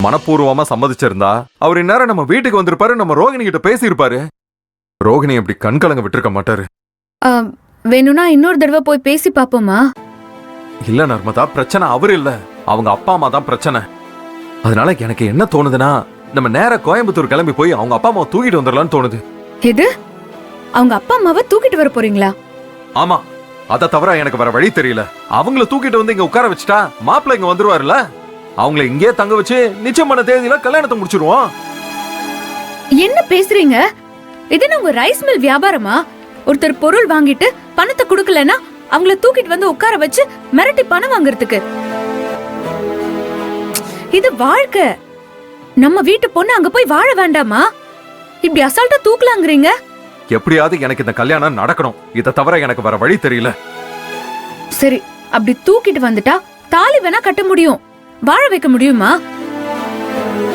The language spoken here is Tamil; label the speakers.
Speaker 1: மனப்பூர்வமா சம்மதிச்சிருந்தா அவர் இந்நேரம் நம்ம வீட்டுக்கு வந்திருப்பாரு, நம்ம ரோகிணி கிட்ட பேசியிருப்பாரு. ரோகிணி அப்படி கண்கலங்க விட்டுருக்க மாட்டாரு.
Speaker 2: வேணும்னா இன்னொரு தடவை போய் பேசி பாப்போமா?
Speaker 1: இல்ல நர்மதா, பிரச்சனை அவரு இல்ல, அவங்க அப்பா அம்மா தான் பிரச்சனை. அதனால எனக்கு என்ன தோணுதுன்னா, நம்ம நேரா கோயம்புத்தூர் கிளம்பி போய் அவங்க அப்பா அம்மாவை தூக்கிட்டு வந்துடலாம்னு தோணுது.
Speaker 2: எது? அவங்க அப்பா அம்மாவை தூக்கிட்டு வர போறீங்களா?
Speaker 1: ஆமா, அதை தவிர எனக்கு வர வழி தெரியல. அவங்கள தூக்கிட்டு வந்து இங்க உட்கார வச்சுட்டா மாப்பிள்ள இங்க வந்துருவாருல்ல. அவங்கள இங்கே தங்க வச்சு நிச்சயம் பண்ண தேதியில கல்யாணத்தை முடிச்சிருவோம்.
Speaker 2: என்ன பேசுறீங்க? இது உங்க ரைஸ் மில் வியாபாரமா? ஒருத்தர் பொருள் வாங்கிட்டு பணத்தை கொடுக்கலன்னா அவங்கள தூக்கிட்டு வந்து உட்கார வச்சு மிரட்டி பணம் வாங்குறதுக்கு? இது வாழ்க்கை. நம்ம வீட்டு பொண்ணு அங்க போய் வாழ வேண்டாமா? இப்படி அசால்ட்டா தூக்கலாங்கிறீங்க?
Speaker 1: எப்படியாவது எனக்கு இந்த கல்யாணம் நடக்கணும். இதை தவிர எனக்கு வர வழி தெரியல.
Speaker 2: சரி, அப்படி தூக்கிட்டு வந்துட்டா தாலி வேணா கட்ட முடியும், வாழ வைக்க முடியுமா?